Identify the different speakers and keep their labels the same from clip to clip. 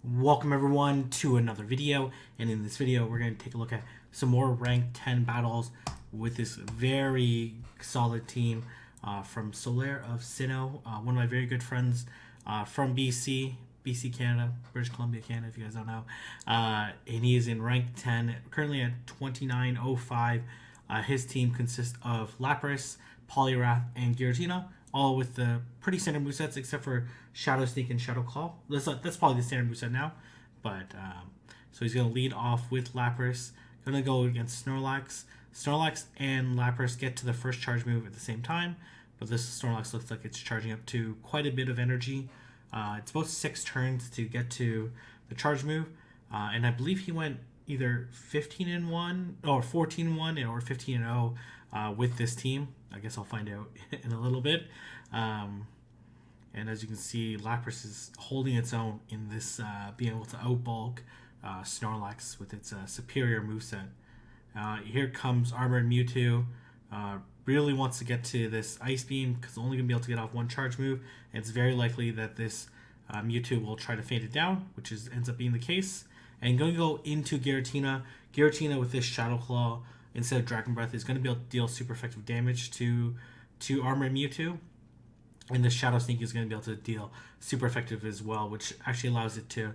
Speaker 1: Welcome everyone to another video, and in this video we're going to take a look at some more ranked 10 battles with this very solid team from SolaireOfSinnoh, one of my very good friends from BC Canada, British Columbia, Canada, if you guys don't know. And he is in rank 10, currently at 29.05. His team consists of Lapras, Poliwrath, and Giratina, all with the pretty standard movesets except for Shadow Sneak and Shadow Claw. That's probably the standard moveset now. But so he's going to lead off with Lapras. Going to go against Snorlax. Snorlax and Lapras get to the first charge move at the same time, but this Snorlax looks like it's charging up to quite a bit of energy. It's about 6 turns to get to the charge move, and I believe he went either 15-1 or 14-1 or 15-0 with this team. I guess I'll find out in a little bit. And as you can see, Lapras is holding its own in this, being able to outbulk Snorlax with its superior moveset. Here comes Armored Mewtwo. Really wants to get to this Ice Beam because only going to be able to get off one charge move. And it's very likely that this Mewtwo will try to fade it down, which ends up being the case. And going to go into Giratina. Giratina with this Shadow Claw instead of Dragon Breath is going to be able to deal super effective damage to Armored Mewtwo. And the Shadow Sneak is going to be able to deal super effective as well, which actually allows it to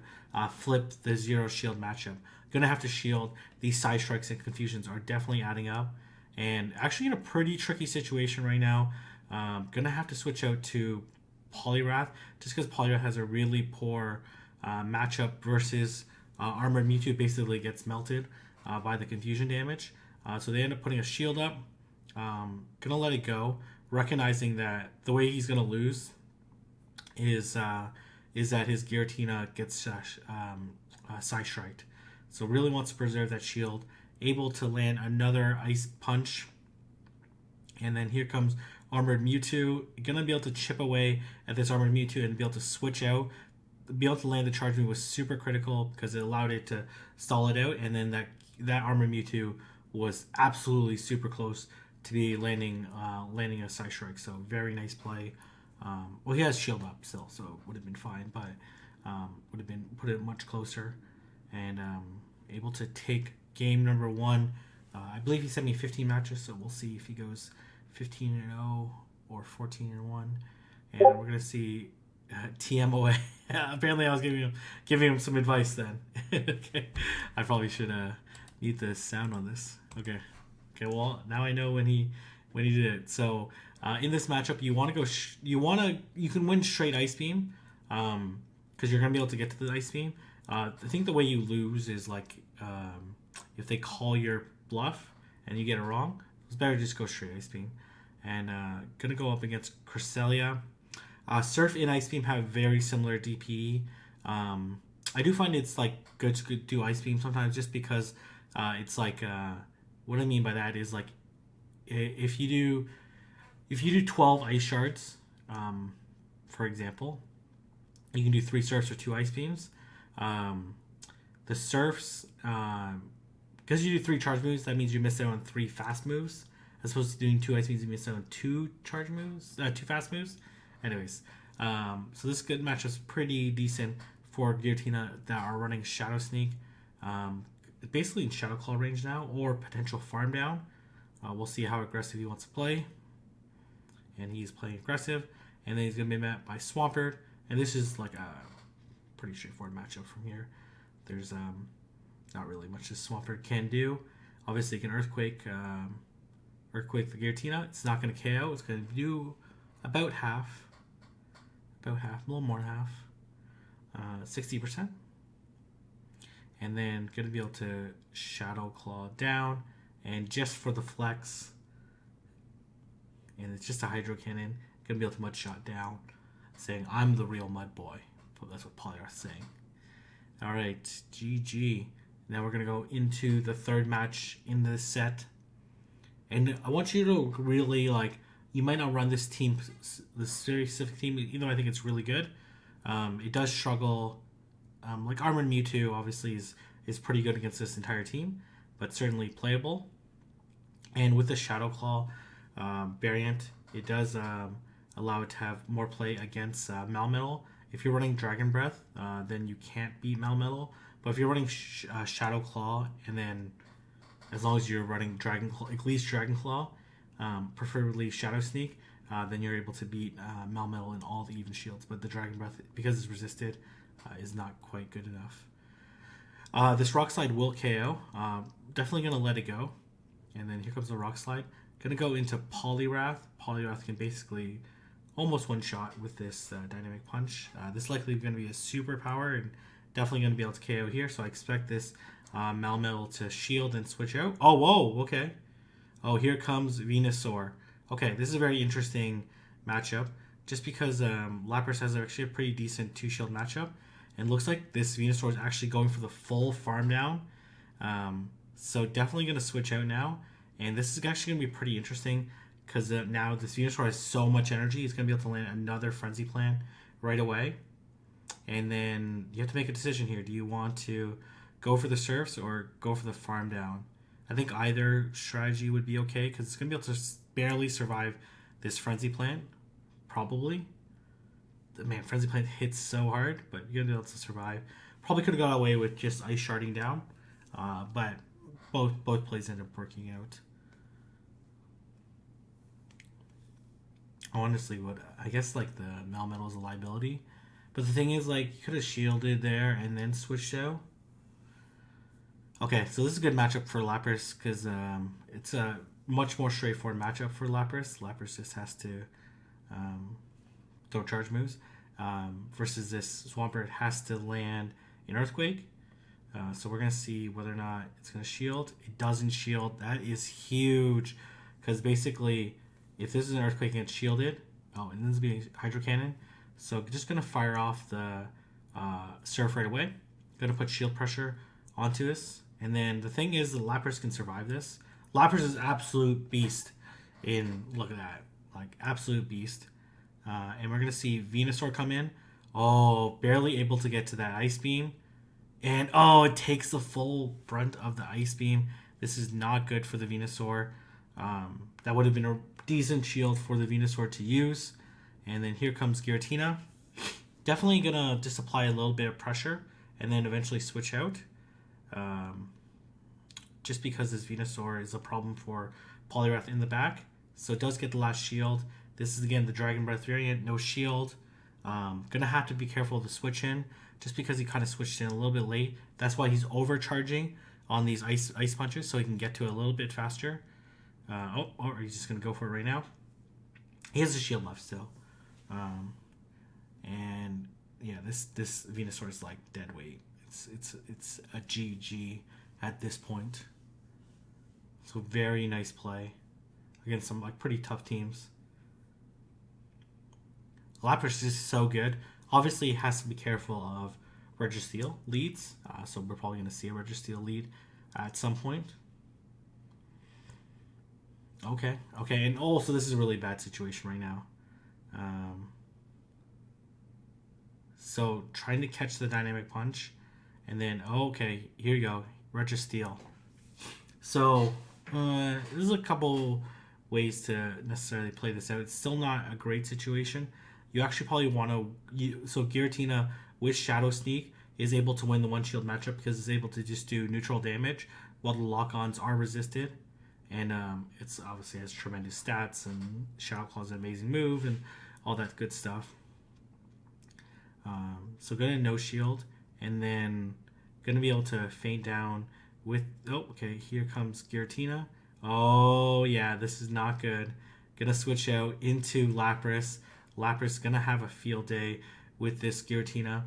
Speaker 1: flip the zero shield matchup. Going to have to shield. These side strikes and confusions are definitely adding up. And actually in a pretty tricky situation right now. Going to have to switch out to Poliwrath just because Poliwrath has a really poor matchup versus Armored Mewtwo. Basically gets melted by the confusion damage. So they end up putting a shield up. Gonna let it go, recognizing that the way he's gonna lose is that his Giratina gets side-striked. So really wants to preserve that shield. Able to land another Ice Punch. And then here comes Armored Mewtwo. Gonna be able to chip away at this Armored Mewtwo and be able to switch out. Be able to land the charge move was super critical because it allowed it to stall it out. And then that Armored Mewtwo was absolutely super close to be landing a side strike. So very nice play. Well, he has shield up still, so it would have been fine, but would have been put it much closer. And able to take game number 1. I believe he sent me 15 matches, so we'll see if he goes 15-0 or 14-1. And we're gonna see TMOA. Apparently, I was giving him some advice then. Okay, I probably should mute the sound on this. Okay. Well, now I know when he did it. So in this matchup, you want to go. You can win straight Ice Beam, because you're gonna be able to get to the Ice Beam. I think the way you lose is like if they call your bluff and you get it wrong, it's better to just go straight Ice Beam. And gonna go up against Cresselia. Surf and Ice Beam have very similar DPE. I do find it's like good to do Ice Beam sometimes, just because it's like what I mean by that is like if you do 12 Ice Shards, for example, you can do 3 Surfs or 2 Ice Beams. The Surfs, because you do 3 charge moves, that means you miss out on 3 fast moves. As opposed to doing 2 Ice Beams, you miss out on 2 charge moves, 2 fast moves. Anyways, so this good match is pretty decent for Giratina that are running Shadow Sneak. Basically in Shadow Claw range now, or potential farm down. We'll see how aggressive he wants to play. And he's playing aggressive. And then he's going to be met by Swampert. And this is like a pretty straightforward matchup from here. There's not really much this Swampert can do. Obviously, he can Earthquake the Giratina. It's not going to KO. It's going to do about half. A little more than half. 60%. And then going to be able to Shadow Claw down. And just for the flex, and it's just a Hydro Cannon, going to be able to Mud Shot down, saying, I'm the real Mud Boy. That's what Poliwrath's saying. Alright, GG. Now we're going to go into the third match in this set. And I want you to really, like, you might not run this team, this very specific team, even though I think it's really good. It does struggle. Like Armored Mewtwo obviously is pretty good against this entire team, but certainly playable. And with the Shadow Claw variant, it does allow it to have more play against Melmetal If you're running Dragon Breath, then you can't beat Melmetal. But if you're running Shadow Claw, and then as long as you're running Dragon Claw, at least Dragon Claw, preferably Shadow Sneak, then you're able to beat Melmetal in all the even shields. But the Dragon Breath, because it's resisted, is not quite good enough. This Rock Slide will KO. Definitely going to let it go. And then here comes the Rock Slide. Going to go into Poliwrath. Poliwrath can basically almost one-shot with this Dynamic Punch. This is likely going to be a superpower and definitely going to be able to KO here. So I expect this Melmetal to shield and switch out. Oh, whoa, okay. Oh, here comes Venusaur. Okay, this is a very interesting matchup. Just because Lapras has actually a pretty decent 2-shield matchup. And looks like this Venusaur is actually going for the full farm down. So definitely going to switch out now. And this is actually going to be pretty interesting. Because now this Venusaur has so much energy. It's going to be able to land another Frenzy Plant right away. And then you have to make a decision here. Do you want to go for the Surfs or go for the farm down? I think either strategy would be okay. Because it's going to be able to barely survive this Frenzy Plant. Probably. Man, Frenzy Plant hits so hard, but you're going to be able to survive. Probably could have got away with just Ice Sharding down, but both plays end up working out. Honestly, I guess like the Melmetal is a liability, but the thing is, like, you could have shielded there and then switched out. Okay, so this is a good matchup for Lapras because it's a much more straightforward matchup for Lapras. Lapras just has to throw charge moves versus this Swampert has to land an Earthquake. So we're going to see whether or not it's going to shield. It doesn't shield. That is huge because basically if this is an Earthquake and it's shielded, and this is being Hydro Cannon, so just going to fire off the Surf right away. Going to put shield pressure onto this. And then the thing is the Lapras can survive this. Lapras is absolute beast look at that, like absolute beast. And we're going to see Venusaur come in. Oh, barely able to get to that Ice Beam. And, it takes the full brunt of the Ice Beam. This is not good for the Venusaur. That would have been a decent shield for the Venusaur to use. And then here comes Giratina. Definitely going to just apply a little bit of pressure and then eventually switch out. Just because this Venusaur is a problem for Poliwrath in the back. So it does get the last shield. This is, again, the Dragon Breath variant, no shield. Gonna have to be careful of the switch in, just because he kind of switched in a little bit late. That's why he's overcharging on these ice punches, so he can get to it a little bit faster. Or he's just gonna go for it right now. He has a shield left still. And yeah, this Venusaur is like dead weight. It's a GG at this point. So very nice play against some like pretty tough teams. Lapras is so good. Obviously, it has to be careful of Registeel leads. So we're probably going to see a Registeel lead at some point. Okay. And also, this is a really bad situation right now. So trying to catch the Dynamic Punch. And then, okay, here you go. Registeel. So there's a couple ways to necessarily play this out. It's still not a great situation. You actually probably want to... So Giratina with Shadow Sneak is able to win the one-shield matchup because it's able to just do neutral damage while the lock-ons are resisted. And it's obviously has tremendous stats, and Shadow Claw is an amazing move and all that good stuff. So going to no shield, and then going to be able to feint down with... okay, here comes Giratina. Oh, yeah, this is not good. Going to switch out into Lapras. Lapras is going to have a field day with this Giratina.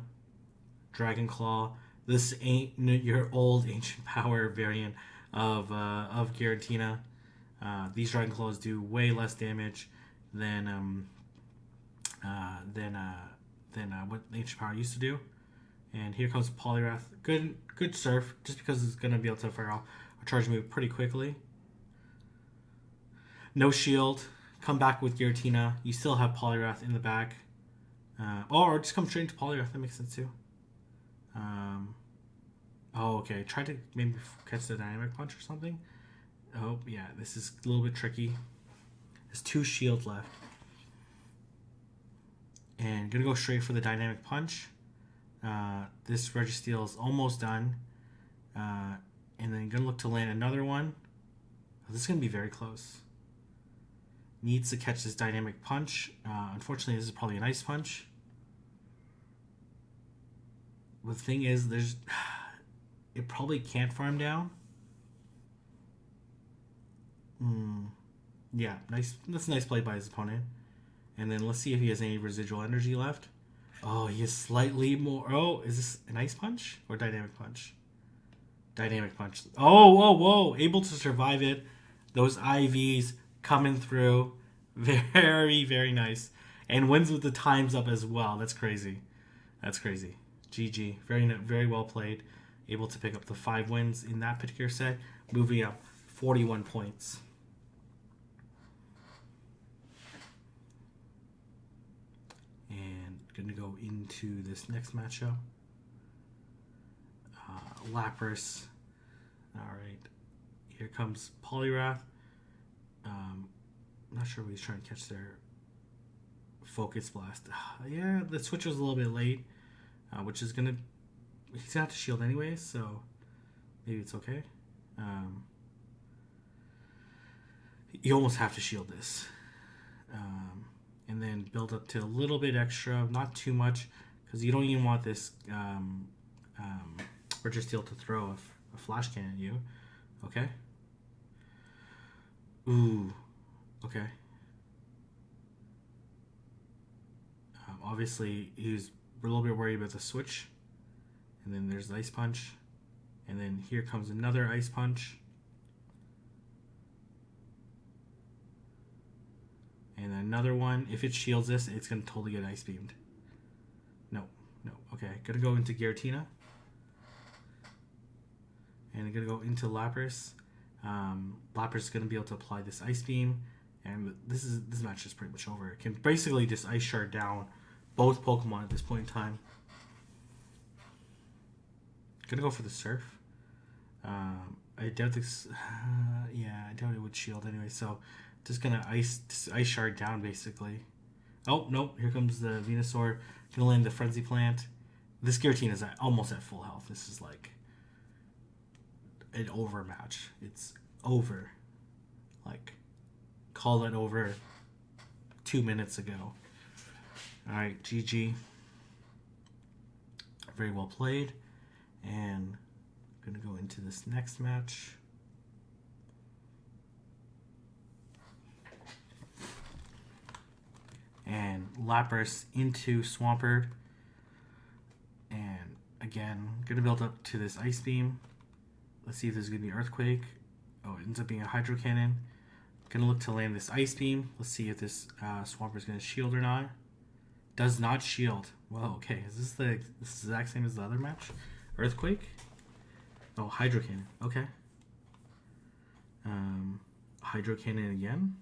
Speaker 1: Dragon Claw. This ain't your old Ancient Power variant of Giratina. These Dragon Claws do way less damage than what Ancient Power used to do. And here comes Poliwrath. Good surf, just because it's going to be able to fire off a charge move pretty quickly. No shield. Come back with Giratina. You still have Poliwrath in the back. Or just come straight into Poliwrath. That makes sense too. Okay. Try to maybe catch the Dynamic Punch or something. Oh, yeah. This is a little bit tricky. There's 2 shields left. And gonna go straight for the Dynamic Punch. This Registeel is almost done. And then gonna look to land another one. Oh, this is gonna be very close. Needs to catch this Dynamic Punch. Unfortunately, this is probably an Ice Punch. But the thing is, it probably can't farm down. Yeah, nice. That's a nice play by his opponent. And then let's see if he has any residual energy left. Oh, he has slightly more. Oh, is this an Ice Punch or Dynamic Punch? Dynamic Punch. Oh, whoa, whoa. Able to survive it. Those IVs coming through. Very, very nice. And wins with the times up as well. That's crazy. That's crazy. GG. Very, very well played. Able to pick up the 5 wins in that particular set. Moving up 41 points. And going to go into this next matchup. Lapras. Alright. Here comes Poliwrath. I'm not sure what he's trying to catch there. Focus Blast. Yeah, the switch was a little bit late. Which is going to... He's going to have to shield anyways, so maybe it's okay. You almost have to shield this. And then build up to a little bit extra. Not too much, because you don't even want this Registeel to throw a flash cannon at you. Okay? Ooh. Okay. Obviously, he's a little bit worried about the switch. And then there's the Ice Punch. And then here comes another Ice Punch. And another one. If it shields this, it's going to totally get Ice Beamed. No. No. Okay. Gonna go into Giratina. And I'm going to go into Lapras. Lapras is going to be able to apply this Ice Beam. And this match is pretty much over. It can basically just Ice Shard down both Pokemon at this point in time. Gonna go for the Surf. I doubt this. Yeah, I doubt it would shield anyway. So just gonna Ice Shard down basically. Oh nope! Here comes the Venusaur. Gonna land the Frenzy Plant. This Giratina is almost at full health. This is like an overmatch. It's over. Like, call it over 2 minutes ago. Alright, GG. Very well played. And I'm going to go into this next match. And Lapras into Swampert. And again, going to build up to this Ice Beam. Let's see if there's going to be Earthquake. Oh, it ends up being a Hydro Cannon. Going to look to land this Ice Beam. Let's see if this Swampert is going to shield or not. Does not shield. Well, okay. Is this the exact same as the other match? Earthquake? Oh, Hydro Cannon. Okay. Hydro Cannon again?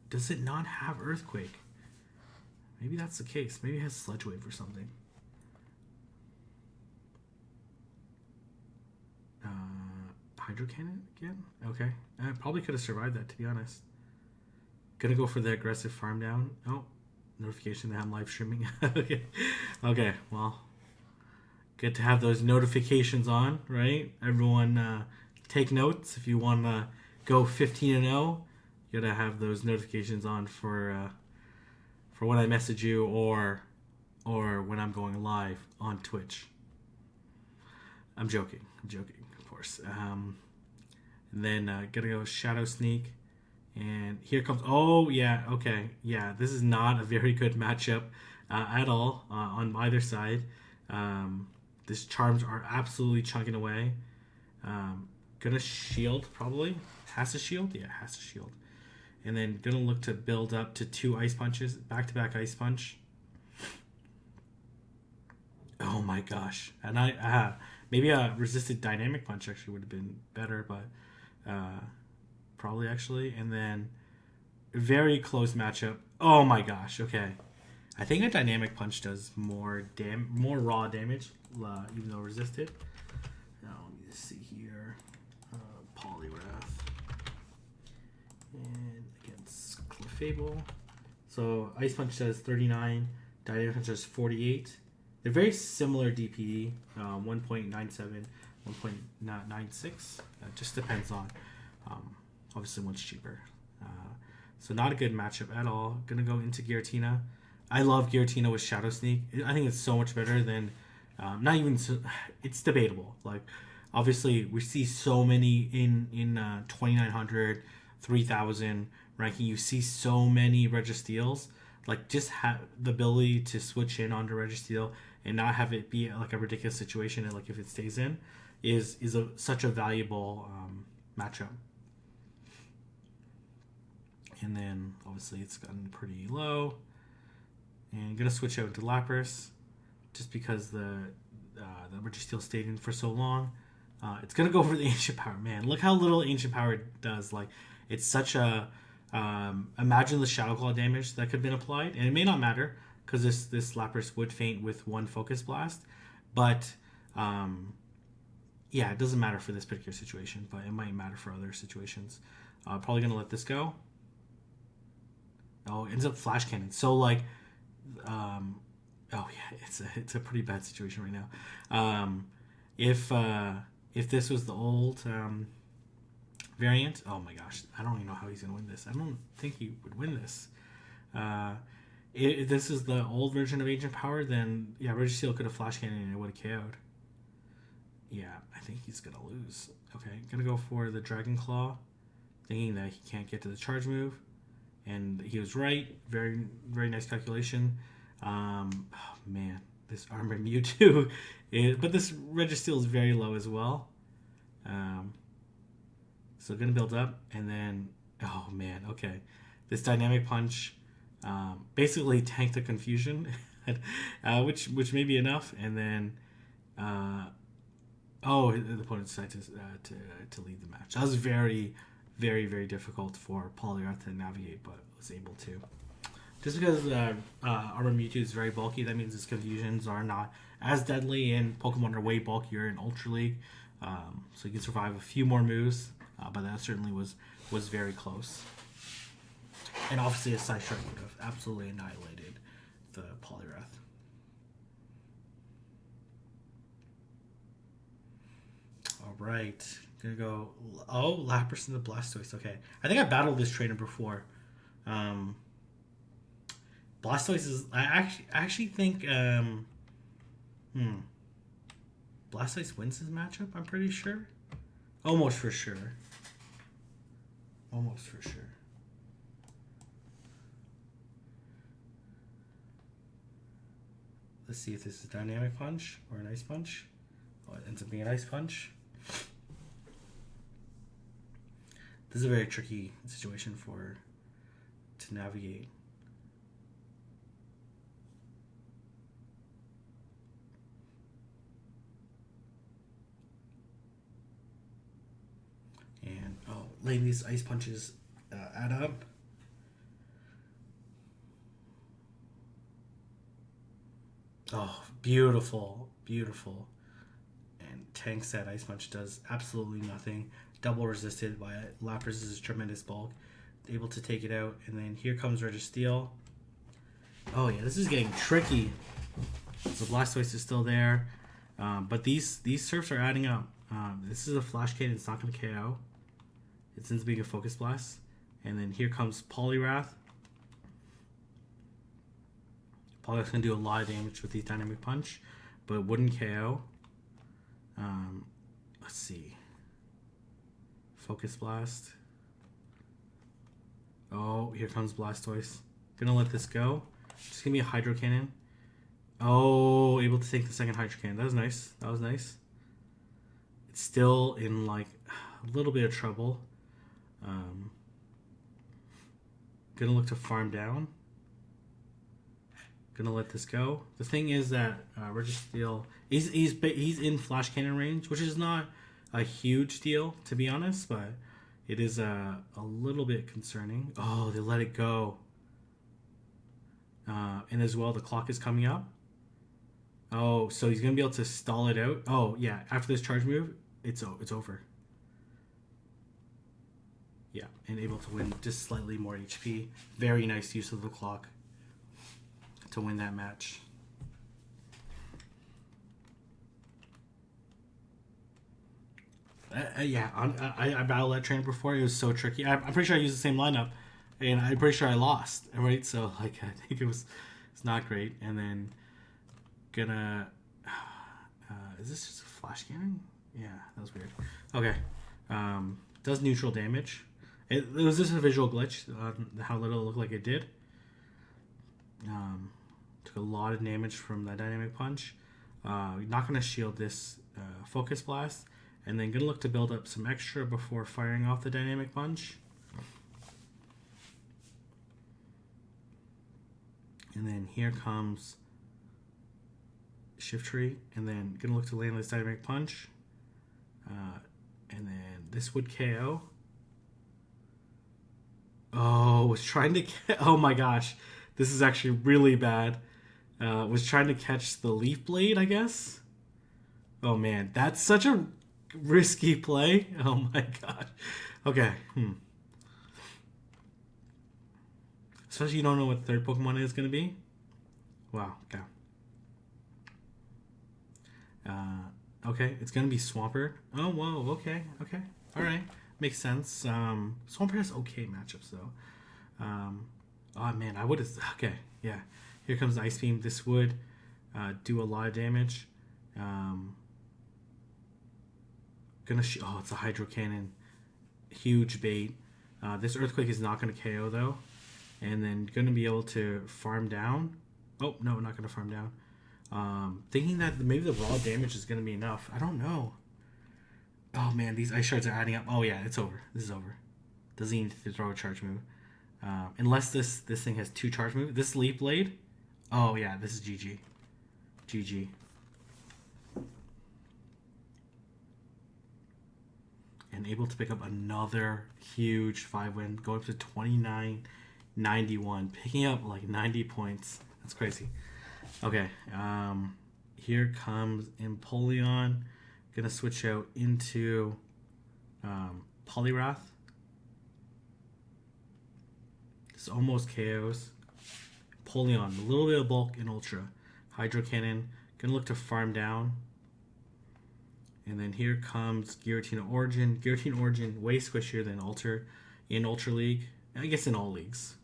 Speaker 1: Does it not have Earthquake? Maybe that's the case. Maybe it has Sludge Wave or something. Hydro Cannon again? Okay. I probably could have survived that, to be honest. Gonna go for the aggressive farm down. Oh, notification that I'm live streaming. Okay. Okay, well. Good to have those notifications on, right? Everyone take notes. If you want to go 15-0, you gotta have those notifications on for when I message you or when I'm going live on Twitch. I'm joking, of course. And then gonna go Shadow Sneak, and here comes. Oh yeah, okay, yeah. This is not a very good matchup at all on either side. These charms are absolutely chunking away. Gonna shield probably. Has to shield? Yeah, has to shield. And then gonna look to build up to 2 Ice Punches. Back-to-back Ice Punch. Oh my gosh. And maybe a resisted Dynamic Punch actually would have been better, but probably actually. And then very close matchup. Oh my gosh, okay. I think a Dynamic Punch does more raw damage, even though resisted. Now, let me just see here. Poliwrath. And against Clefable. So, Ice Punch does 39. Dynamic Punch is 48. They're very similar DPE, 1.97, 1.96. It just depends on, obviously one's cheaper. So not a good matchup at all. Gonna go into Giratina. I love Giratina with Shadow Sneak. I think it's so much better than, not even, it's debatable. Like, obviously we see so many in 2900, 3000 ranking. You see so many Registeels. Like, just have the ability to switch in onto Registeel and not have it be like a ridiculous situation, and like if it stays in, is such a valuable matchup. And then obviously it's gotten pretty low, and I'm gonna switch out to Lapras just because the Registeel stayed in for so long. It's gonna go for the Ancient Power. Man, look how little Ancient Power does. Like, it's such a imagine the Shadow Claw damage that could have been applied, and it may not matter because this Lapras would faint with one Focus Blast, but yeah, it doesn't matter for this particular situation, but it might matter for other situations. Probably gonna let this go. Oh, it ends up Flash Cannon. So like, oh yeah, it's a pretty bad situation right now. If this was the old variant, oh my gosh, I don't even know how he's gonna win this. I don't think he would win this. If this is the old version of Ancient Power, then yeah, Registeel could have Flash Cannon and it would have KO'd. Yeah, I think he's gonna lose. Okay, gonna go for the Dragon Claw, thinking that he can't get to the charge move, and he was right. Very, very nice calculation. Oh man, this Armored Mewtwo, but this Registeel is very low as well. So gonna build up, and then oh man, okay, this Dynamic Punch basically tanked the confusion, which may be enough, and then oh, the opponent decided to lead the match. That was very, very, very difficult for Poliwrath to navigate, but was able to. Just because Armored Mewtwo is very bulky, that means his confusions are not as deadly, and Pokemon are way bulkier in Ultra League, so he can survive a few more moves. But that certainly was very close. And obviously a Side Strike would have absolutely annihilated the Poliwrath. Alright. Gonna go... Oh, Lapras and the Blastoise. Okay. I think I battled this trainer before. Blastoise is... I actually think... Blastoise wins this matchup, I'm pretty sure. Almost for sure. Almost for sure. Let's see if this is a Dynamic Punch or an Ice Punch. Oh, it ends up being an Ice Punch. This is a very tricky situation to navigate. And letting these Ice Punches add up. Oh, beautiful, beautiful. And tanks that Ice Punch, does absolutely nothing. Double resisted by Lapras' tremendous bulk. Able to take it out. And then here comes Registeel. Oh yeah, this is getting tricky. So Blastoise is still there. But these surfs are adding up. This is a Flash Cannon, it's not going to KO. It ends up being a Focus Blast. And then here comes Poliwrath. Poliwrath's going to do a lot of damage with the Dynamic Punch, but it wouldn't KO. Let's see. Focus Blast. Oh, here comes Blastoise. Gonna let this go. Just give me a Hydro Cannon. Oh, able to take the second Hydro Cannon. That was nice. That was nice. It's still in like a little bit of trouble. Gonna look to farm down. Gonna let this go. The thing is that Registeel, he's in Flash Cannon range, which is not a huge deal to be honest, but it is a little bit concerning. Oh, they let it go. And as well, the clock is coming up. Oh, so he's gonna be able to stall it out. Oh yeah, after this charge move, it's over. Yeah, and able to win just slightly more HP. Very nice use of the clock to win that match. Yeah, I battled that trainer before. It was so tricky. I'm pretty sure I used the same lineup, and I'm pretty sure I lost. Right, so like I think it's not great. And then gonna is this just a flash cannon? Yeah, that was weird. Okay, does neutral damage. It was just a visual glitch on how little it looked like it did. Took a lot of damage from that dynamic punch. Not gonna shield this focus blast. And then gonna look to build up some extra before firing off the dynamic punch. And then here comes Shiftry, and then gonna look to land this dynamic punch. And then this would KO. Oh, was trying to oh my gosh. This is actually really bad. Was trying to catch the Leaf Blade, I guess. Oh man, that's such a risky play. Oh my god. Okay. Especially you don't know what the third Pokemon is going to be. Wow. Okay. Okay, it's going to be Swampert. Oh, whoa. Okay. Okay. All right. Makes sense. Swampert has okay matchups, though. Oh, man. I would have... Okay. Yeah. Here comes Ice Beam. This would do a lot of damage. Oh, it's a Hydro Cannon. Huge bait. This Earthquake is not going to KO, though. And then going to be able to farm down. Oh, no, not going to farm down. Thinking that maybe the raw damage is going to be enough. I don't know. Oh, man, these Ice Shards are adding up. Oh, yeah, it's over. This is over. Doesn't need to throw a charge move. Unless this thing has 2 charge moves. This Leaf Blade. Oh, yeah, this is GG. GG. And able to pick up another huge 5-win, going up to 29-91, picking up like 90 points. That's crazy. Okay, here comes Empoleon. Gonna switch out into Poliwrath. This almost KOs. Empoleon, a little bit of bulk in Ultra. Hydro Cannon. Gonna look to farm down. And then here comes Giratina Origin. Giratina Origin, way squishier than Ultra in Ultra League. I guess in all leagues.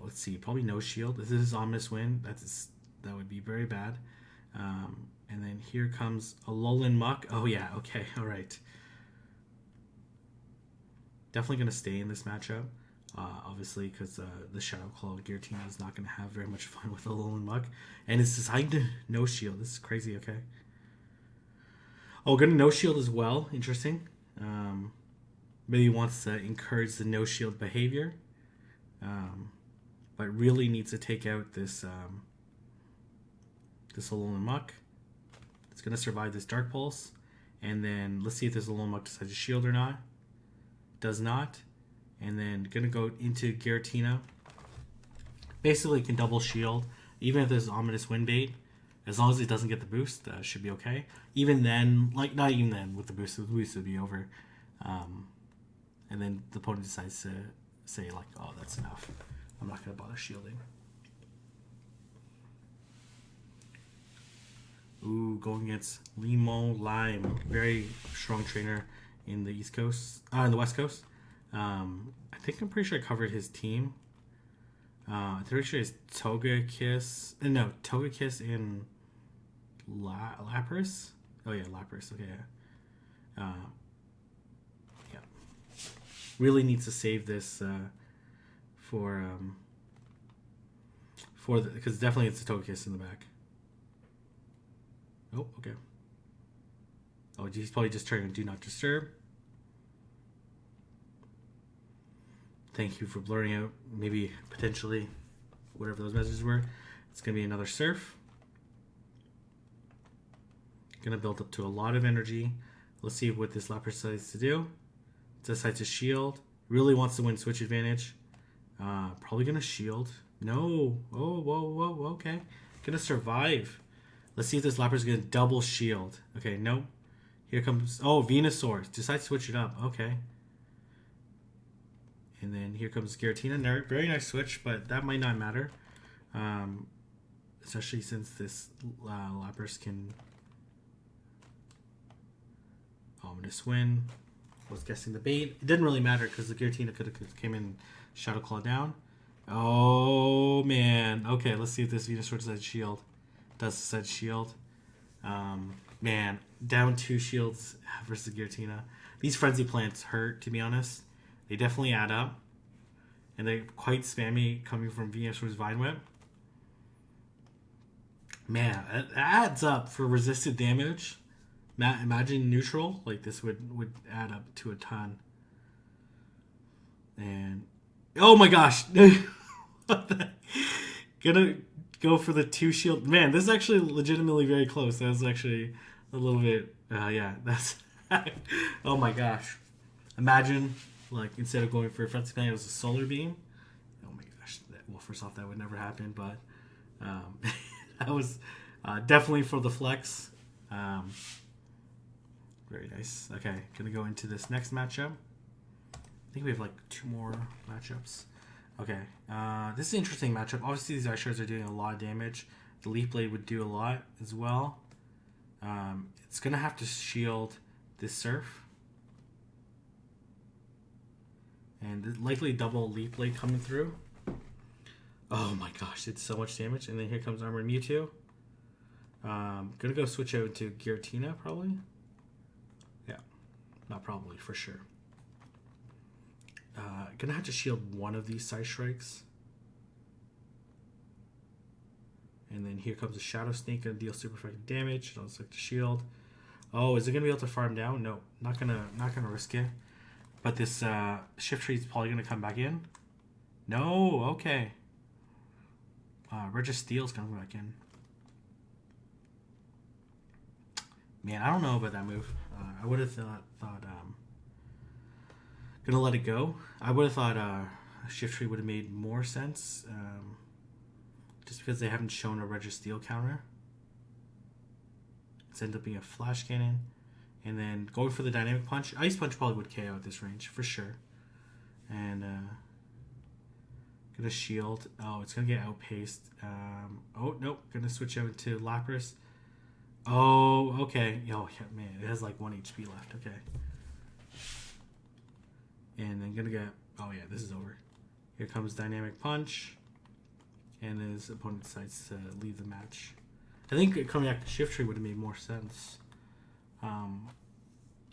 Speaker 1: Let's see, probably no shield. This is Ominous Wind. That would be very bad. And then here comes Alolan Muck. Oh yeah, okay, all right. Definitely going to stay in this matchup. Obviously, because the Shadow Claw Giratina is not going to have very much fun with Alolan Muck. And it's designed to no shield. This is crazy, okay. Oh, going to no shield as well. Interesting. Maybe wants to encourage the no shield behavior. But really needs to take out this this Alolan Muck. It's going to survive this Dark Pulse. And then let's see if this Alolan Muck decides to shield or not. Does not. And then going to go into Giratina. Basically can double shield. Even if there's Ominous Wind bait. As long as it doesn't get the boost, should be okay. Even then, like not even then with the boost would be over. And then the opponent decides to say like, oh, that's enough. I'm not going to bother shielding. Ooh, going against Limo Lime. Very strong trainer in the East Coast. In the West Coast. I'm pretty sure I covered his team. I'm pretty sure it's Togekiss. No, Togekiss and Lapras. Oh yeah, Lapras. Okay, yeah. Yeah. Really needs to save this for because definitely it's a Togekiss in the back. Oh, okay. Oh, he's probably just turning Do Not Disturb. Thank you for blurring out maybe potentially whatever those messages were. It's going to be another Surf. Going to build up to a lot of energy. Let's see what this Lapras decides to do. It decides to shield. Really wants to win switch advantage. Probably going to shield. No. Oh, whoa. Okay. Going to survive. Let's see if this Lapras is going to double shield. Okay, nope. Here comes... Oh, Venusaur. Decides to switch it up. Okay. And then here comes Giratina. Very nice switch, but that might not matter. Especially since this Lapras can... Oh, I'm going to swing. Was guessing the bait. It didn't really matter because the Giratina could have came in Shadow Claw down. Oh, man. Okay, let's see if this Venusaur does shield. Does said shield. Man, down 2 shields versus Giratina. These Frenzy Plants hurt, to be honest. They definitely add up. And they're quite spammy coming from Venusaur's Vine Whip. Man, that adds up for resisted damage. Imagine neutral. Like, this would add up to a ton. And... Oh my gosh! Gonna go for the 2 shield. Man, this is actually legitimately very close. That was actually a little bit... yeah, that's... Oh my gosh. Imagine, like, instead of going for a Frenzy Plant, it was a Solar Beam. Oh my gosh. Well, first off, that would never happen, but... that was definitely for the flex. Very nice. Okay, gonna go into this next matchup. I think we have like 2 more matchups. Okay, this is an interesting matchup. Obviously, these Ice Shards are doing a lot of damage. The Leaf Blade would do a lot as well. It's gonna have to shield this Surf. And likely double Leaf Blade coming through. Oh my gosh, it's so much damage. And then here comes Armored Mewtwo. Gonna go switch out to Giratina, probably. Yeah, not probably, for sure. Gonna have to shield one of these Side Strikes. And then here comes a Shadow Sneak, gonna deal super effective damage. Don't select the shield. Oh, is it gonna be able to farm down? No, not gonna risk it. But this Shiftry is probably gonna come back in. No, okay. Registeel's coming back in. Man, I don't know about that move. I would have thought gonna let it go. I would have thought Shiftry would have made more sense, just because they haven't shown a Registeel counter. It's ended up being a Flash Cannon, and then going for the Dynamic Punch. Ice Punch probably would KO at this range for sure, and gonna shield. Oh, it's gonna get outpaced. Oh nope, gonna switch out to Lapras. Oh, okay. Oh, yeah, man, it has like 1 HP left. Okay. And then gonna get... Oh, yeah, this is over. Here comes Dynamic Punch. And his opponent decides to leave the match. I think coming back to Shiftry would have made more sense.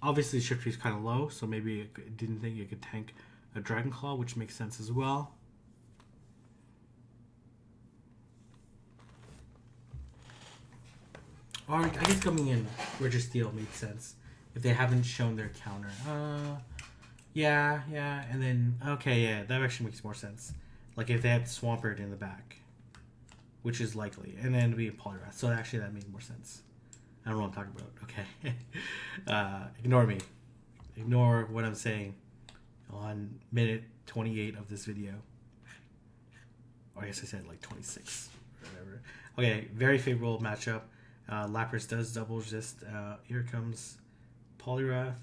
Speaker 1: Obviously, Shiftry is kind of low, so maybe it didn't think it could tank a Dragon Claw, which makes sense as well. Or I guess coming in Registeel made sense if they haven't shown their counter. Yeah, and then okay, yeah, that actually makes more sense. Like if they had Swampert in the back, which is likely, and then we have Poliwrath. So actually, that made more sense. I don't know what I'm talking about. Okay, ignore me. Ignore what I'm saying on minute 28 of this video. Or I guess I said like 26 or whatever. Okay, very favorable matchup. Lapras does double resist. Here comes Poliwrath.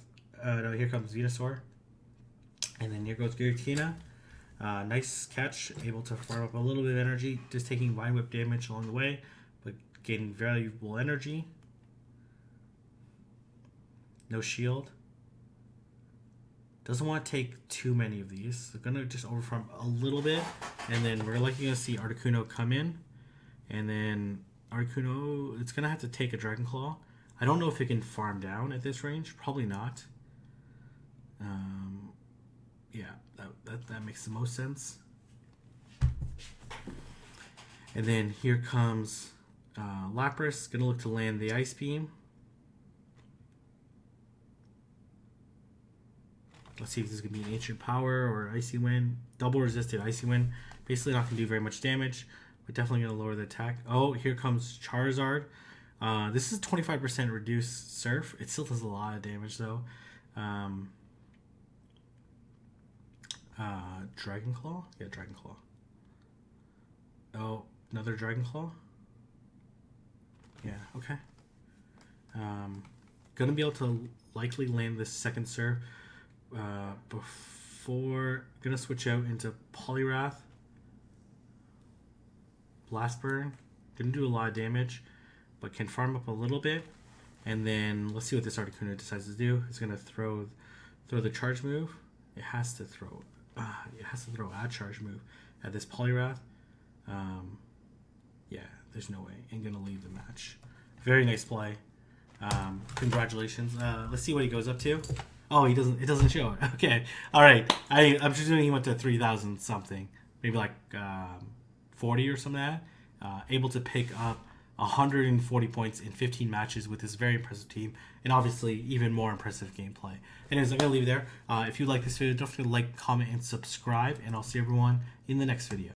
Speaker 1: No, here comes Venusaur. And then here goes Giratina. Nice catch. Able to farm up a little bit of energy. Just taking Vine Whip damage along the way, but gaining valuable energy. No shield. Doesn't want to take too many of these. So gonna just overfarm a little bit. And then we're likely going to see Articuno come in. And then Articuno, it's going to have to take a Dragon Claw. I don't know if it can farm down at this range. Probably not. Yeah, that makes the most sense. And then here comes Lapras. Going to look to land the Ice Beam. Let's see if this is going to be an Ancient Power or Icy Wind. Double resisted Icy Wind. Basically not going to do very much damage. But definitely going to lower the attack. Oh, here comes Charizard. This is 25% reduced Surf. It still does a lot of damage, though. Dragon Claw? Yeah, Dragon Claw. Oh, another Dragon Claw? Yeah, okay. Gonna be able to likely land this second Surf Gonna switch out into Poliwrath. Blast Burn. Didn't do a lot of damage, but can farm up a little bit. And then let's see what this Articuno decides to do. It's gonna throw the charge move. It has to throw a charge move at this Poliwrath. Yeah, there's no way. I'm gonna leave the match. Very nice play. Congratulations. Let's see what he goes up to. Oh, he doesn't. It doesn't show it. Okay. All right. I'm presuming he went to 3,000 something, maybe like 40 or something like that. Able to pick up 140 points in 15 matches with this very impressive team, and obviously even more impressive gameplay. Anyways, I'm gonna leave it there. If you like this video, don't forget to like, comment, and subscribe, and I'll see everyone in the next video.